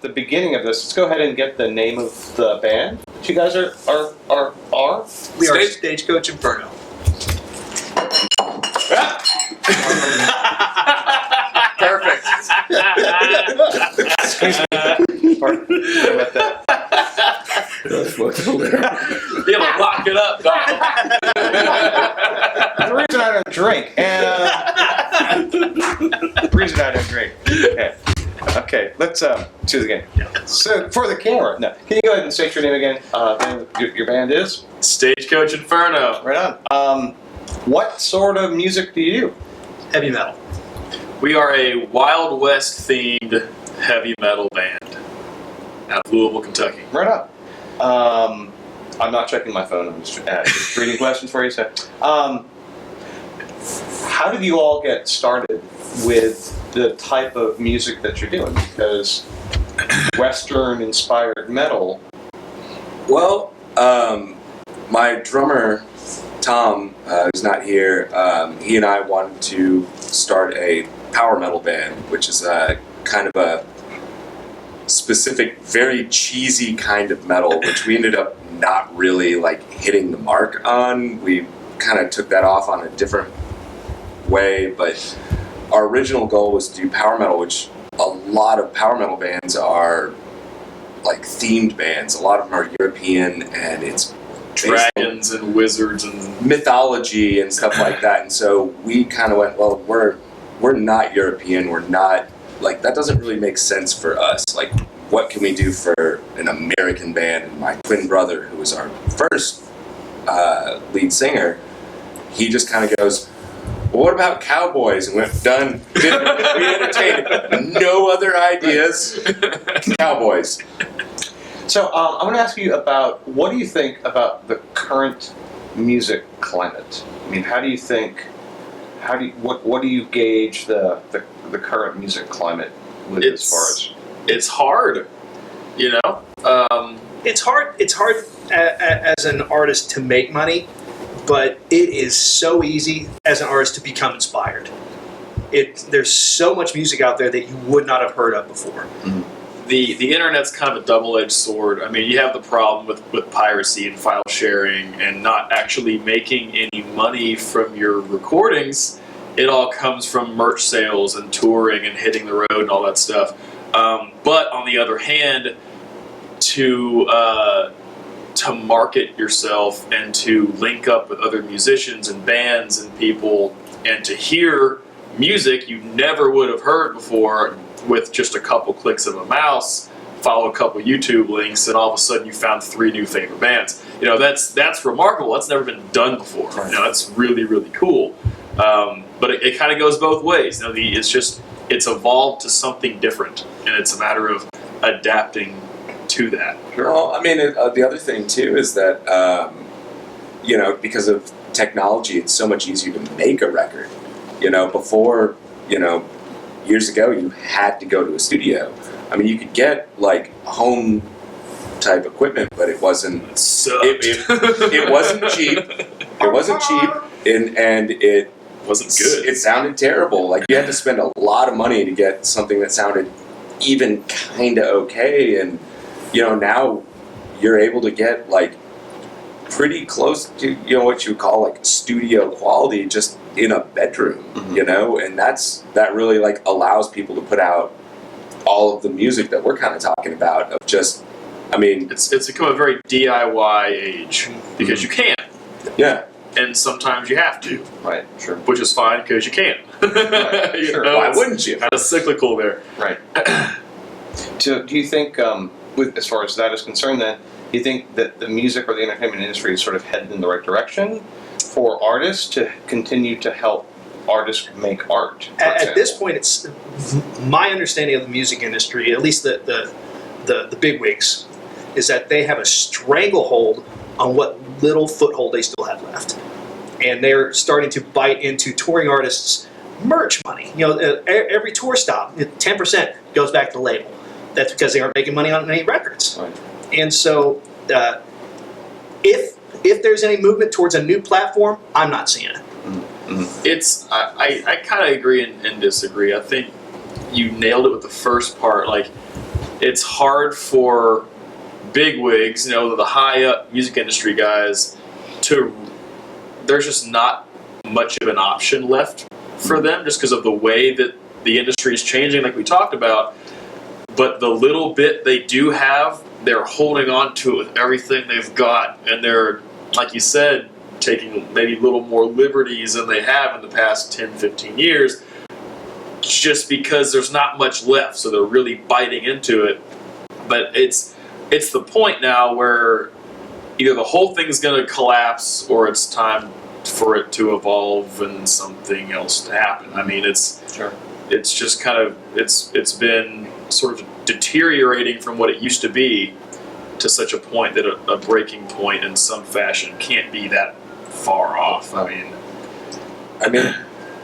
the beginning of this, let's go ahead and get the name of the band that you guys are. We are Stagecoach Inferno. Perfect. Excuse me. Pardon about that. Be able to lock it up, dog. The reason I don't drink, and the reason I don't drink. Okay. Let's do this again. So for the camera, no. Can you go ahead and state your name again? Your band is Stagecoach Inferno. right on. What sort of music do you do? Heavy metal. We are a Wild West themed heavy metal band out of Louisville, Kentucky. Right on. I'm not checking my phone. I'm just reading questions for you. So, how did you all get started with the type of music that you're doing? Because Western-inspired metal. Well, my drummer, Tom, who's not here, he and I wanted to start a power metal band, which is kind of a specific, very cheesy kind of metal, which we ended up not really like hitting the mark on. We kind of took that off on a different way, but our original goal was to do power metal, which a lot of power metal bands are like themed bands. A lot of them are European, and it's Dragons and wizards and mythology and stuff like that. And so we kind of went, well, we're not European. We're not, like, that doesn't really make sense for us. Like, what can we do for an American band? And my twin brother, who was our first lead singer, he just kind of goes, well, what about cowboys? And went, done. We entertained no other ideas. Cowboys. So I want to ask you about, what do you think about the current music climate? I mean, what do you gauge the current music climate with as far as? It's hard, you know. It's hard. It's hard as an artist to make money, but it is so easy as an artist to become inspired. There's so much music out there that you would not have heard of before. Mm-hmm. The internet's kind of a double-edged sword. I mean, you have the problem with piracy and file sharing and not actually making any money from your recordings. It all comes from merch sales and touring and hitting the road and all that stuff. But on the other hand, to market yourself and to link up with other musicians and bands and people and to hear music you never would have heard before with just a couple clicks of a mouse, follow a couple YouTube links, and all of a sudden you found 3 new favorite bands. You know, that's remarkable. That's never been done before. Right. You know, that's really, really cool. But it kind of goes both ways. You know, it's evolved to something different, and it's a matter of adapting to that. Well, I mean, the other thing too is that, you know, because of technology, it's so much easier to make a record. You know, before, you know, years ago, you had to go to a studio. I mean, you could get like home type equipment, but it wasn't. It wasn't cheap. It wasn't cheap, and it wasn't good. It sounded terrible. Like, you had to spend a lot of money to get something that sounded even kind of okay. And you know, now you're able to get like pretty close to, you know, what you would call like studio quality just in a bedroom. Mm-hmm. You know, and that really like allows people to put out all of the music that we're kind of talking about. Of just, I mean, it's become a very DIY age because you can. Yeah. And sometimes you have to. Right, sure. Which is fine because you can. Right, you sure. know, Why wouldn't you? Kind of cyclical there. Right. Do you think, as far as that is concerned, then, do you think that the music or the entertainment industry is sort of headed in the right direction for artists to continue to help artists make art? At this point, it's my understanding of the music industry, at least the bigwigs, is that they have a stranglehold on what little foothold they still have left, and they're starting to bite into touring artists' merch money. You know, every tour stop, 10% goes back to the label. That's because they aren't making money on any records. Right. And so, if there's any movement towards a new platform, I'm not seeing it. Mm-hmm. I kind of agree and disagree. I think you nailed it with the first part. Like, it's hard for bigwigs, the high up music industry guys, there's just not much of an option left for them just because of the way that the industry is changing, like we talked about. But the little bit they do have, they're holding on to it with everything they've got, and they're, like you said, taking maybe a little more liberties than they have in the past 10, 15 years, just because there's not much left, so they're really biting into it. But it's the point now where either the whole thing's going to collapse or it's time for it to evolve and something else to happen. I mean, it's just kind of, it's been sort of deteriorating from what it used to be to such a point that a breaking point in some fashion can't be that far off. I mean,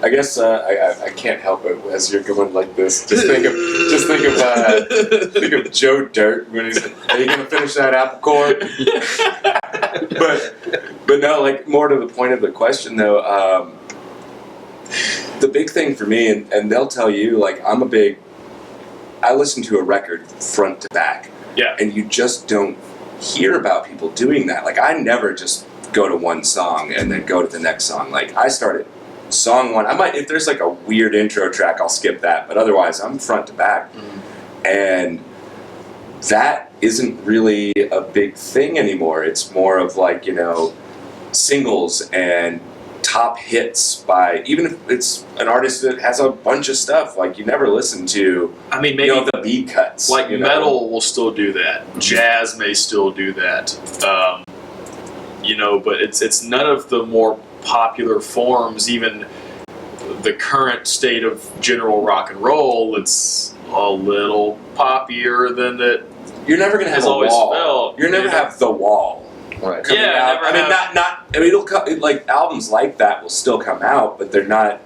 I guess I can't help it as you're going like this. Just think of Joe Dirt when he's like, "Are you gonna finish that apple core?" but no, like more to the point of the question though. The big thing for me, and they'll tell you, like I listen to a record front to back. Yeah. And you just don't hear about people doing that. Like I never just go to one song and then go to the next song. Like I started song one. I might, if there's like a weird intro track, I'll skip that. But otherwise, I'm front to back. And that isn't really a big thing anymore. It's more of like, singles and top hits by, even if it's an artist that has a bunch of stuff, like you never listen to, maybe the beat cuts. Like metal will still do that. Jazz may still do that. But it's none of the more popular forms, even the current state of general rock and roll. It's a little poppier than it. You're never gonna have a always wall. felt. You're never have the wall. Right. Yeah, out. It'll come, like albums like that will still come out, but they're not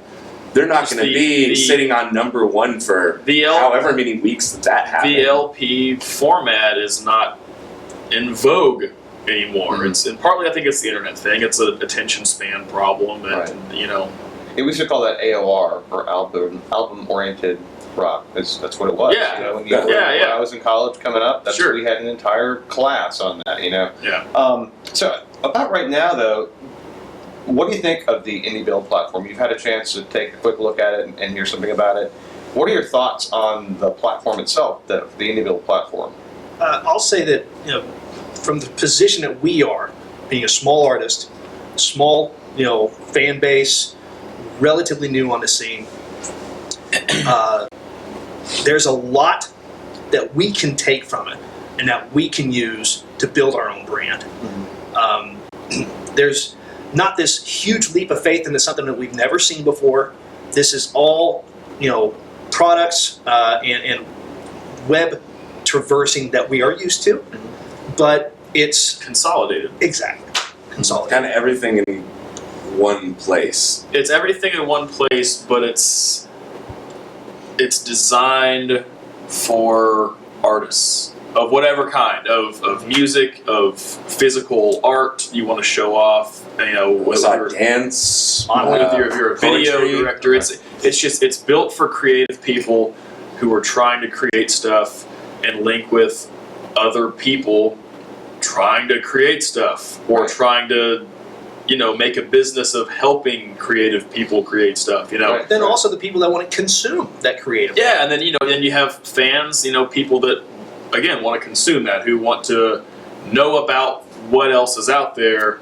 going to be sitting on number one for however many weeks that happens. The LP format is not in vogue anymore. Mm-hmm. And partly I think it's the internet thing. It's an attention span problem, and We used to call that AOR, or album oriented rock. That's what it was. Yeah. When I was in college coming up, we had an entire class on that. Yeah. So about right now, though, what do you think of the Indie Build platform? You've had a chance to take a quick look at it and hear something about it. What are your thoughts on the platform itself, the Indie Build platform? I'll say that from the position that we are, being a small artist, small fan base, relatively new on the scene. There's a lot that we can take from it and that we can use to build our own brand. There's not this huge leap of faith into something that we've never seen before. This is all, products and web traversing that we are used to, but it's consolidated. Exactly. Consolidated. Kind of everything in one place. It's everything in one place, but it's designed for artists of whatever kind, of music, of physical art you want to show off. Whether you're dance, if you're a video poetry, director, it's built for creative people who are trying to create stuff and link with other people trying to create stuff or trying to make a business of helping creative people create stuff, Then also the people that want to consume that creative. Yeah, and then, then you have fans, people that, again, want to consume that, who want to know about what else is out there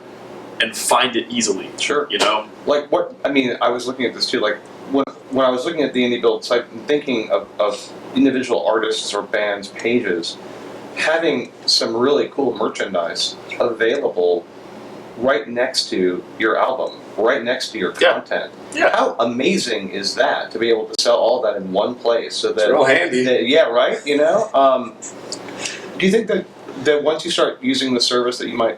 and find it easily. Sure. Like I was looking at this too, like when I was looking at the Indie Build site and thinking of individual artists or bands' pages, having some really cool merchandise available right next to your album, right next to your content. Yeah. How amazing is that to be able to sell all that in one place? So that it's real handy. Right. Do you think that once you start using the service that you might,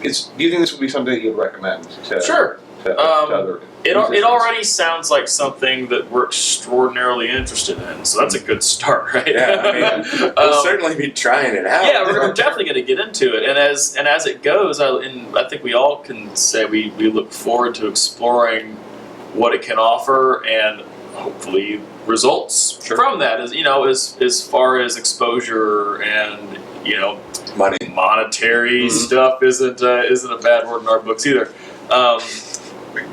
do you think this would be something that you'd recommend to? Sure. To other It musicians? already sounds like something that we're extraordinarily interested in, so that's a good start, right? Yeah, we'll certainly be trying it out. Yeah, we're definitely going to get into it, and as it goes, I think we all can say we look forward to exploring what it can offer and hopefully results Sure. from that. As far as exposure and Money. monetary Mhm. stuff isn't a bad word in our books either.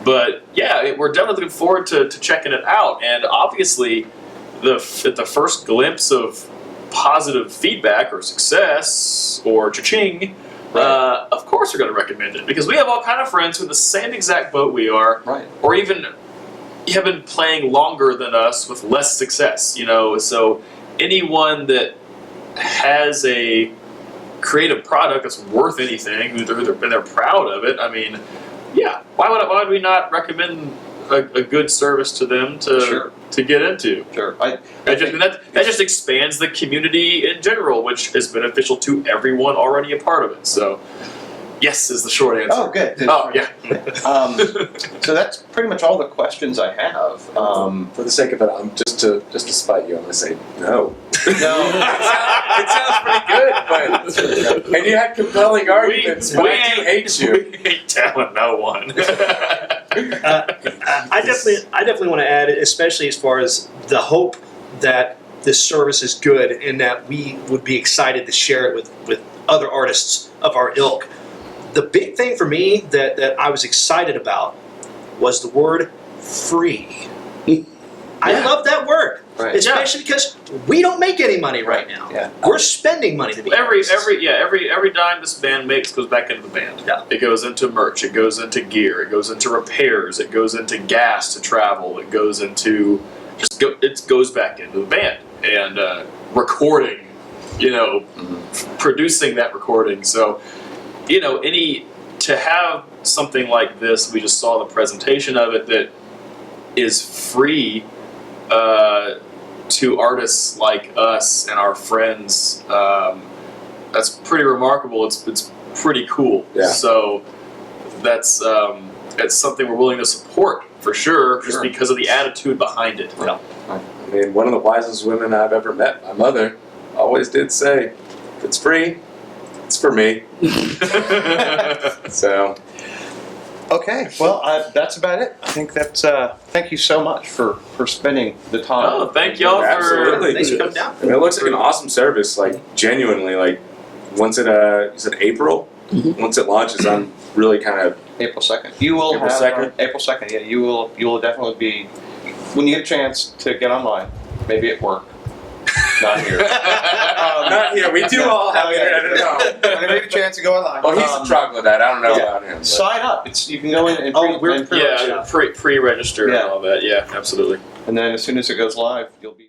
But yeah, we're definitely looking forward to checking it out. And obviously, at the first glimpse of positive feedback or success or cha-ching, Right. of course we're going to recommend it because we have all kind of friends who are in the same exact boat we are, Right. or even have been playing longer than us with less success. So anyone that has a creative product that's worth anything, and they're proud of it. I mean, yeah, why would we not recommend a good service to them Sure. to get into? Sure. That just expands the community in general, which is beneficial to everyone already a part of it. So, yes is the short answer. Oh, good. Oh, yeah. So that's pretty much all the questions I have. For the sake of it, I'm just to spite you, I'm gonna say no. No. It sounds pretty good, but and you had compelling arguments, but I do hate you. We ain't telling no one. I definitely want to add, especially as far as the hope that this service is good and that we would be excited to share it with other artists of our ilk. The big thing for me that I was excited about was the word free. I love that word, Right. especially because we don't make any money right now. Yeah. We're spending money to be every artists. dime this band makes goes back into the band. Yeah. It goes into merch. It goes into gear. It goes into repairs. It goes into gas to travel. It goes into it goes back into the band and recording. Producing that recording. So, to have something like this, we just saw the presentation of it that is free to artists like us and our friends. That's pretty remarkable. It's pretty cool. Yeah. So that's something we're willing to support for sure, just Sure. because of the attitude behind it. Yeah. I mean, one of the wisest women I've ever met, my mother, always did say, if it's free, it's for me. So, Okay. Well, that's about it. I think that's. Thank you so much for spending the time. Oh, thank y'all Absolutely. Thanks for coming down. I mean, it looks like an awesome service. Like, genuinely, like, once it, you said April? Once it launches, I'm really kind of, April 2nd. You will April have 2nd? April 2nd. Yeah, you will definitely be when you get a chance to get online. Maybe at work. Not here. not here. We do all have internet at home. When you get a chance to go online. Well, he's a troglodyte. I don't know yeah. about him. But. Sign up. You can go in and we're- and pre- Yeah, pre-register Yeah. and all that. Yeah, absolutely. and then as soon as it goes live, you'll be.